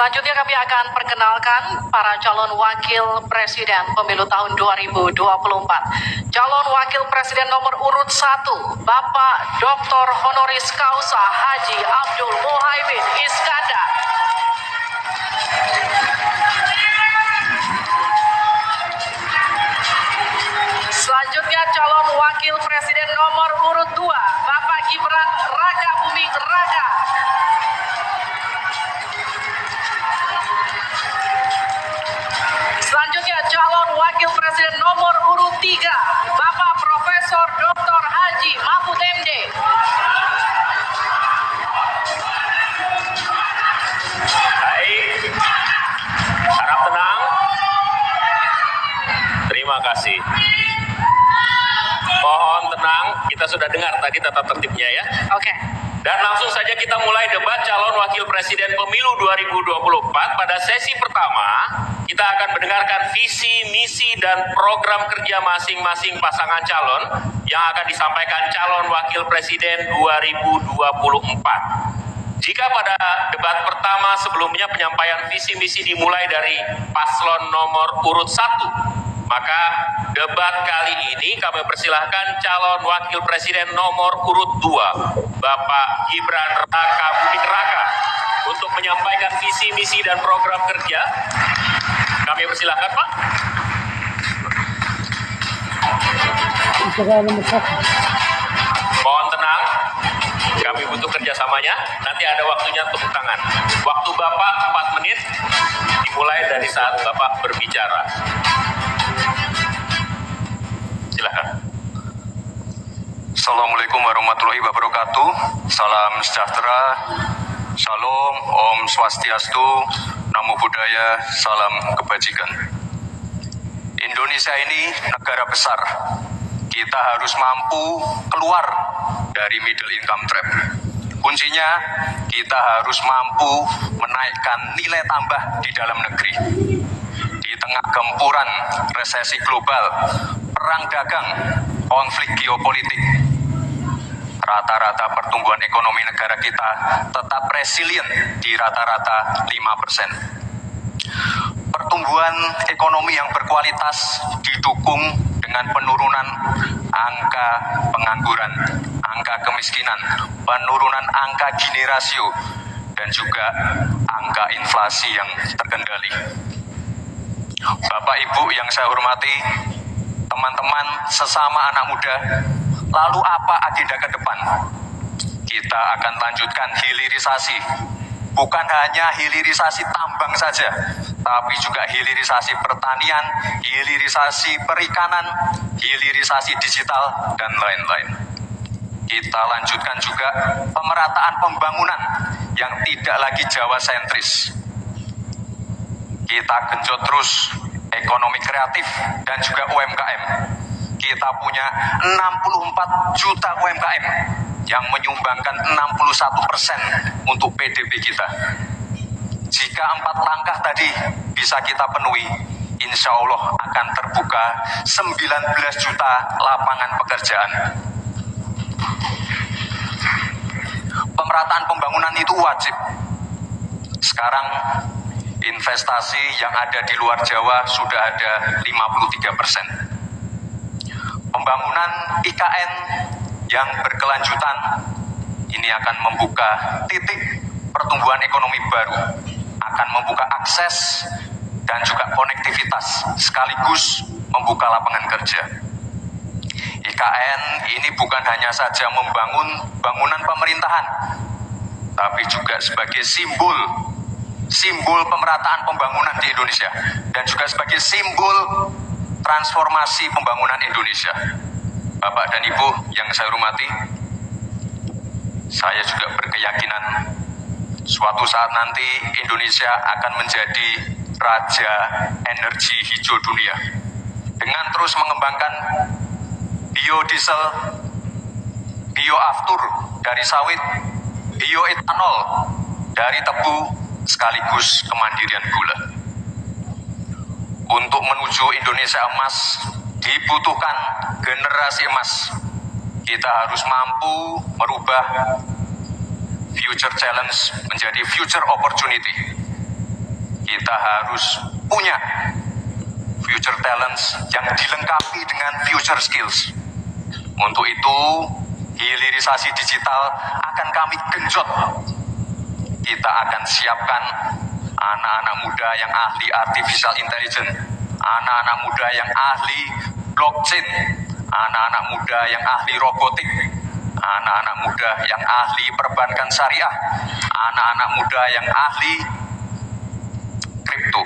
Selanjutnya kami akan perkenalkan para calon wakil presiden pemilu tahun 2024. Calon wakil presiden nomor urut 1, Bapak Dr. Honoris Causa Haji Abdul Muhaimin Iskandar. Selanjutnya calon wakil presiden nomor urut 2, Bapak Gibran Raka Buming Raka. Selanjutnya calon wakil presiden nomor urut 3, Bapak Profesor Dr. Haji Mahfud MD. Baik, harap tenang. Terima kasih. Mohon tenang, kita sudah dengar tadi tata tertibnya ya. Oke. Dan langsung saja kita mulai debat calon wakil presiden pemilu 2024. Pada sesi pertama, kita akan mendengarkan visi, misi, dan program kerja masing-masing pasangan calon yang akan disampaikan calon wakil presiden 2024. Jika pada debat pertama sebelumnya penyampaian visi misi dimulai dari paslon nomor urut 1, maka debat kali ini kami persilahkan calon wakil presiden nomor urut 2, Bapak Gibran Raka Buming Raka, untuk menyampaikan visi misi dan program kerja. Kami persilahkan, Pak. Mohon tenang, kami butuh kerjasamanya. Nanti ada waktunya tepuk tangan. Waktu Bapak 4 menit, dimulai dari saat Bapak berbicara. Silakan. Assalamualaikum warahmatullahi wabarakatuh. Salam sejahtera, Shalom, Om Swastiastu, Namo Buddhaya, salam kebajikan. Indonesia ini negara besar. Kita harus mampu keluar dari middle income trap. Kuncinya, kita harus mampu menaikkan nilai tambah di dalam negeri. Di tengah gempuran resesi global, perang dagang, konflik geopolitik, rata-rata pertumbuhan ekonomi negara kita tetap resilient di rata-rata 5%. Pertumbuhan ekonomi yang berkualitas didukung dengan penurunan angka pengangguran, angka kemiskinan, penurunan angka Gini rasio, dan juga angka inflasi yang terkendali. Bapak Ibu yang saya hormati, teman-teman sesama anak muda, lalu apa agenda ke depan? Kita akan lanjutkan hilirisasi. Bukan hanya hilirisasi tambang saja, tapi juga hilirisasi pertanian, hilirisasi perikanan, hilirisasi digital, dan lain-lain. Kita lanjutkan juga pemerataan pembangunan yang tidak lagi Jawa sentris. Kita genjot terus ekonomi kreatif dan juga UMKM. Kita punya 64 juta UMKM yang menyumbangkan 61% untuk PDB kita. Jika 4 langkah tadi bisa kita penuhi, insya Allah akan terbuka 19 juta lapangan pekerjaan. Pemerataan pembangunan itu wajib. Sekarang investasi yang ada di luar Jawa sudah ada 53%. Pembangunan IKN yang berkelanjutan ini akan membuka titik pertumbuhan ekonomi baru, akan membuka akses dan juga konektivitas, sekaligus membuka lapangan kerja. IKN ini bukan hanya saja membangun bangunan pemerintahan, tapi juga sebagai simbol pemerataan pembangunan di Indonesia, dan juga sebagai simbol transformasi pembangunan Indonesia. Bapak dan Ibu yang saya hormati, saya juga berkeyakinan suatu saat nanti Indonesia akan menjadi raja energi hijau dunia dengan terus mengembangkan biodiesel, bioaftur dari sawit, bioetanol dari tebu, sekaligus kemandirian gula. Untuk menuju Indonesia emas dibutuhkan generasi emas. Kita harus mampu merubah future challenge menjadi future opportunity. kita harus punya future talents yang dilengkapi dengan future skills. Untuk itu, hilirisasi digital akan kami genjot. Kita akan siapkan anak-anak muda yang ahli artificial intelligence, anak-anak muda yang ahli blockchain, anak-anak muda yang ahli robotik, anak-anak muda yang ahli perbankan syariah, anak-anak muda yang ahli kripto.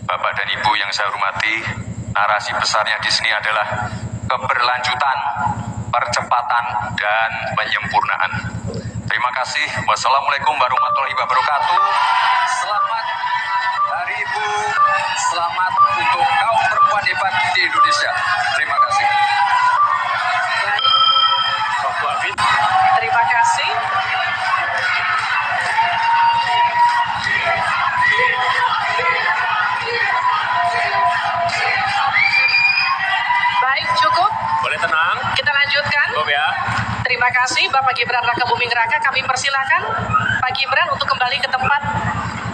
Bapak dan Ibu yang saya hormati, narasi besarnya di sini adalah keberlanjutan, percepatan, dan penyempurnaan. Terima kasih. Wassalamualaikum warahmatullahi wabarakatuh. Selamat Hari Ibu, selamat untuk kaum perempuan hebat di Indonesia. Terima kasih. Baik, terima kasih. Baik, cukup. Boleh tenang, Kita lanjutkan. cukup ya. Terima kasih Bapak Gibran Raka Buming Raka. Kami persilakan Pak Gibran untuk kembali ke tempat.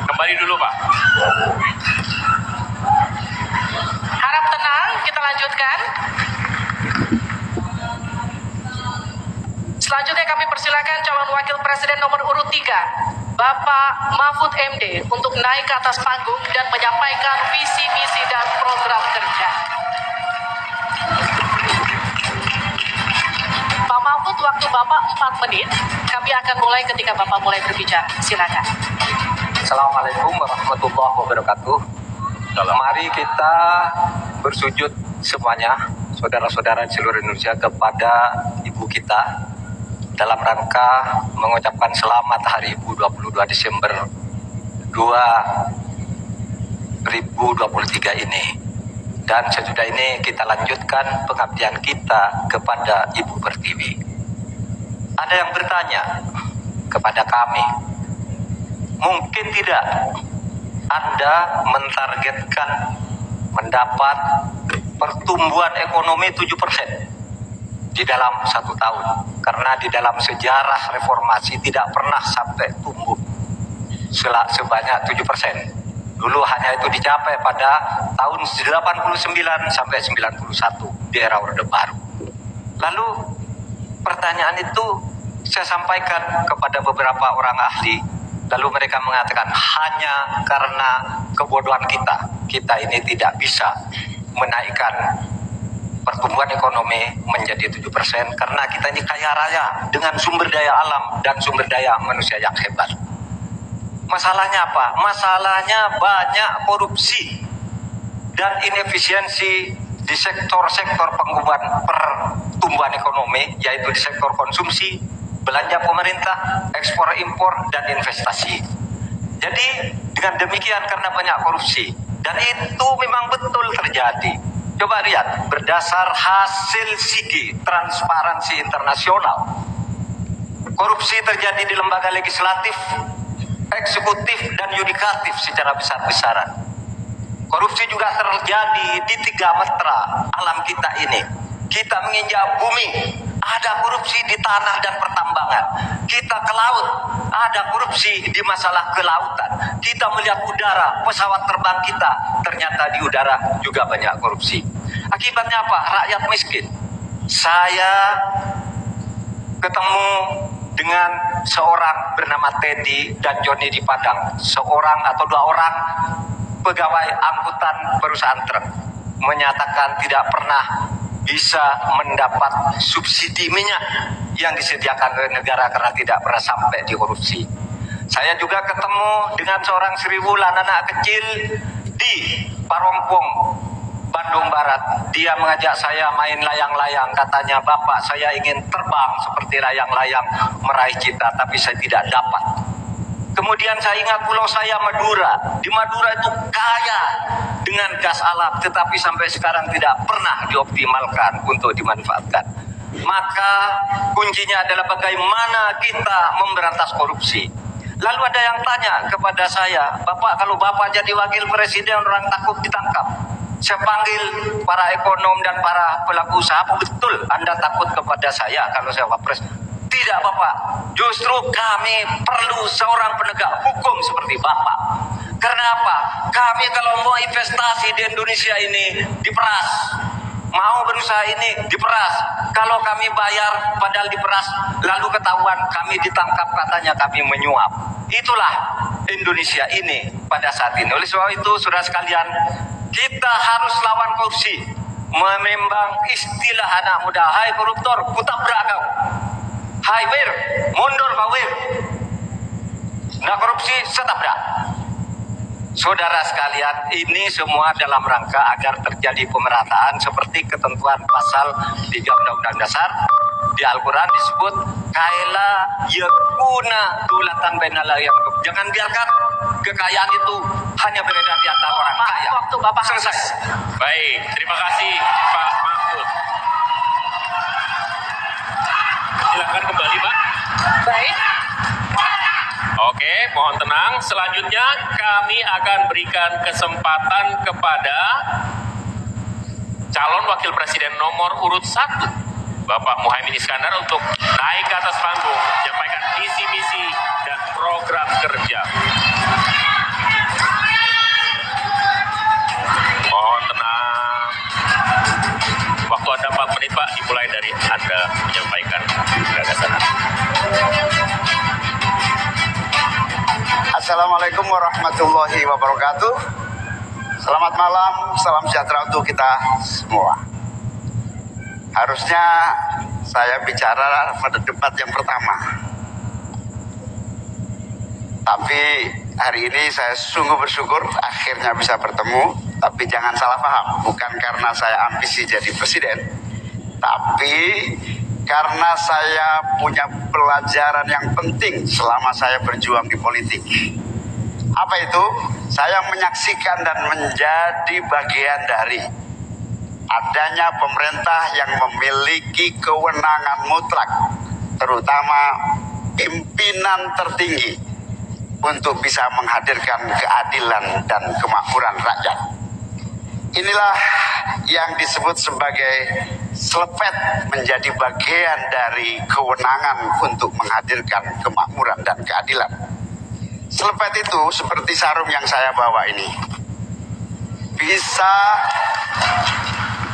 Kembali dulu Pak. Harap tenang, kita lanjutkan. Selanjutnya kami persilakan calon wakil presiden nomor urut 3, Bapak Mahfud MD, untuk naik ke atas panggung dan menyampaikan visi, misi, dan program kerja. Pak Mahfud, waktu Bapak 4 menit. Kami akan mulai ketika Bapak mulai berbicara. Silakan. Assalamualaikum warahmatullahi wabarakatuh. Mari kita bersujud semuanya, saudara-saudara di seluruh Indonesia, kepada Ibu kita dalam rangka mengucapkan selamat Hari Ibu 22 Desember 2023 ini. Dan sesudah ini kita lanjutkan pengabdian kita kepada Ibu Pertiwi. Ada yang bertanya kepada kami, mungkin tidak Anda mentargetkan mendapat pertumbuhan ekonomi 7% di dalam 1 tahun, karena di dalam sejarah reformasi tidak pernah sampai tumbuh sebanyak 7%. Dulu hanya itu dicapai pada tahun 89 sampai 91 di era Orde Baru. Lalu pertanyaan itu saya sampaikan kepada beberapa orang ahli, lalu mereka mengatakan hanya karena kebodohan kita ini tidak bisa menaikkan pertumbuhan ekonomi menjadi 7% karena kita ini kaya raya dengan sumber daya alam dan sumber daya manusia yang hebat. Masalahnya apa? Masalahnya banyak korupsi dan inefisiensi di sektor-sektor pertumbuhan ekonomi, yaitu di sektor konsumsi, belanja pemerintah, ekspor impor, dan investasi. Jadi dengan demikian karena banyak korupsi, dan itu memang betul terjadi. Coba lihat, berdasar hasil SIGI, Transparansi Internasional, korupsi terjadi di lembaga legislatif, eksekutif, dan yudikatif secara besar-besaran. Korupsi juga terjadi di 3 metra alam kita ini. Kita menginjak bumi, ada korupsi di tanah dan pertambangan. Kita ke laut, ada korupsi di masalah kelautan. Kita melihat udara, pesawat terbang kita, ternyata di udara juga banyak korupsi. Akibatnya apa? Rakyat miskin. Saya ketemu dengan seorang bernama Teddy dan Joni di Padang, seorang atau 2 orang pegawai angkutan perusahaan truk, menyatakan tidak pernah bisa mendapat subsidi minyak yang disediakan oleh negara karena tidak pernah sampai di korupsi. Saya juga ketemu dengan seorang Sri Wulan, anak kecil di Parongpong, Bandung Barat. Dia mengajak saya main layang-layang. Katanya, "Bapak, saya ingin terbang seperti layang-layang meraih cita, tapi saya tidak dapat." Kemudian saya ingat pulau saya, Madura. Di Madura itu kaya dengan gas alam, tetapi sampai sekarang tidak pernah dioptimalkan untuk dimanfaatkan. Maka kuncinya adalah bagaimana kita memberantas korupsi. Lalu ada yang tanya kepada saya, "Bapak, kalau Bapak jadi wakil presiden, orang takut ditangkap." Saya panggil para ekonom dan para pelaku usaha, "Apa betul Anda takut kepada saya kalau saya wapres?" Tidak, Bapak. Justru kami perlu seorang penegak hukum seperti Bapak. Karena apa? Kami kalau mau investasi di Indonesia ini diperas. Mau berusaha ini diperas. Kalau kami bayar padahal diperas, lalu ketahuan kami ditangkap katanya kami menyuap. Itulah Indonesia ini pada saat ini. Oleh sebab itu, saudara sekalian, kita harus lawan korupsi. Memang istilah anak muda, hai koruptor, kutabrak kau. Hai wir, mundur kau wir. Nah korupsi, setabrak. Saudara sekalian, ini semua dalam rangka agar terjadi pemerataan seperti ketentuan pasal 3 Undang-Undang Dasar. Di Al-Quran disebut kaila yakuna dulatan bainal yang. Jangan biarkan kekayaan itu hanya beredar di antara orang kaya. Waktu Bapak selesai. Baik, terima kasih Pak Mahfud. Silakan kembali, Pak. Baik. Oke, mohon tenang. Selanjutnya kami akan berikan kesempatan kepada calon wakil presiden nomor urut 1, Bapak Muhaimin Iskandar, untuk naik ke atas panggung, menyampaikan visi misi dan program kerja. Mohon tenang. Waktu Anda 4 menit, Pak, dimulai dari Anda menyampaikan gagasan. Assalamualaikum warahmatullahi wabarakatuh. Selamat malam, salam sejahtera untuk kita semua. Harusnya saya bicara pada debat yang pertama, tapi hari ini saya sungguh bersyukur akhirnya bisa bertemu. Tapi jangan salah paham, bukan karena saya ambisi jadi presiden, tapi karena saya punya pelajaran yang penting selama saya berjuang di politik. Apa itu? Saya menyaksikan dan menjadi bagian dari adanya pemerintah yang memiliki kewenangan mutlak, terutama pimpinan tertinggi, untuk bisa menghadirkan keadilan dan kemakmuran rakyat. Inilah yang disebut sebagai selepet, menjadi bagian dari kewenangan untuk menghadirkan kemakmuran dan keadilan. Selepet itu seperti sarung yang saya bawa ini, bisa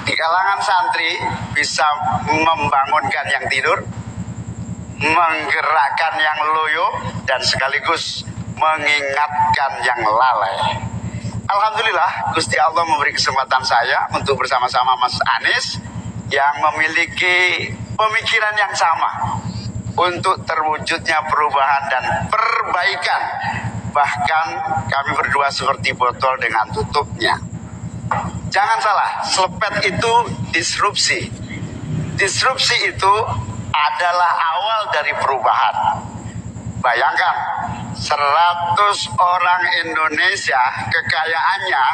di kalangan santri, bisa membangunkan yang tidur, menggerakkan yang loyo, dan sekaligus mengingatkan yang lalai. Alhamdulillah, Gusti Allah memberi kesempatan saya untuk bersama-sama Mas Anies yang memiliki pemikiran yang sama untuk terwujudnya perubahan dan perbaikan. Bahkan kami berdua seperti botol dengan tutupnya. Jangan salah, selepet itu disrupsi. Disrupsi itu adalah awal dari perubahan. Bayangkan, 100 orang Indonesia kekayaannya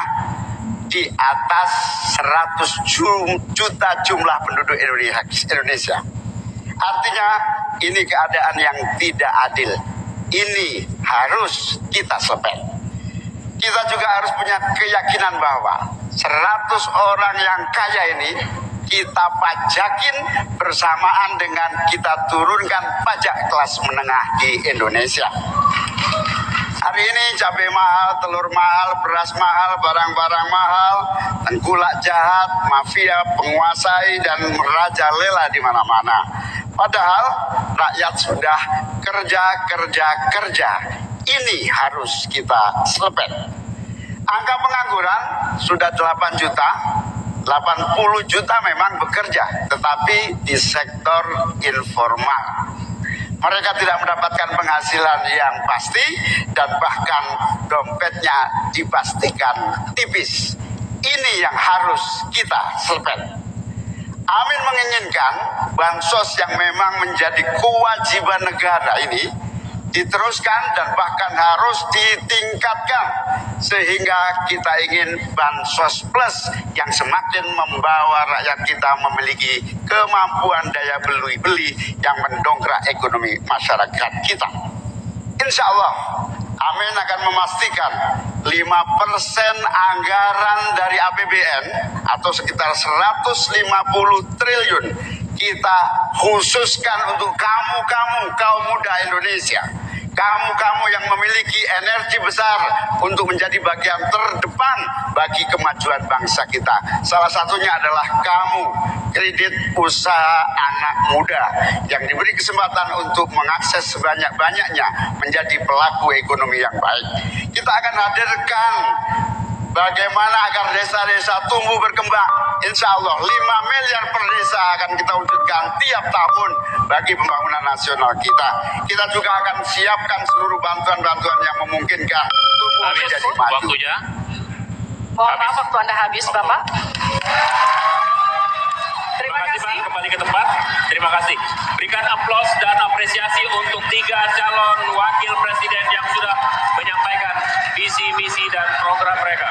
di atas 100 juta jumlah penduduk Indonesia. Artinya ini keadaan yang tidak adil. Ini harus kita selepet. Kita juga harus punya keyakinan bahwa 100 orang yang kaya ini kita pajakin bersamaan dengan kita turunkan pajak kelas menengah di Indonesia. Hari ini cabai mahal, telur mahal, beras mahal, barang-barang mahal, tengkulak jahat, mafia penguasai dan merajalela di mana-mana. Padahal rakyat sudah kerja. Ini harus kita selepet. Angka pengangguran sudah 8 juta. 80 juta memang bekerja, tetapi di sektor informal. Mereka tidak mendapatkan penghasilan yang pasti dan bahkan dompetnya dipastikan tipis. Ini yang harus kita selepet. Amin menginginkan bansos yang memang menjadi kewajiban negara ini diteruskan dan bahkan harus ditingkatkan, sehingga kita ingin bansos plus yang semakin membawa rakyat kita memiliki kemampuan daya beli yang mendongkrak ekonomi masyarakat kita. Insya Allah Amin akan memastikan 5% anggaran dari APBN atau sekitar 150 triliun kita khususkan untuk kamu kaum muda Indonesia. Kamu yang memiliki energi besar untuk menjadi bagian terdepan bagi kemajuan bangsa kita. Salah satunya adalah kamu, kredit usaha anak muda yang diberi kesempatan untuk mengakses sebanyak-banyaknya menjadi pelaku ekonomi yang baik. Kita akan hadirkan bagaimana agar desa-desa tumbuh berkembang. Insya Allah 5 miliar per desa akan kita wujudkan tiap tahun bagi pembangunan nasional kita. Kita juga akan siapkan seluruh bantuan-bantuan yang memungkinkan tumbuh Habis menjadi maju. waktunya. Mohon maaf waktu Anda habis, Bapak. Terima Pak. kasih. Kembali ke tempat. Terima kasih. Berikan aplaus dan apresiasi untuk 3 calon wakil presiden yang sudah menyampaikan visi, misi, dan program mereka.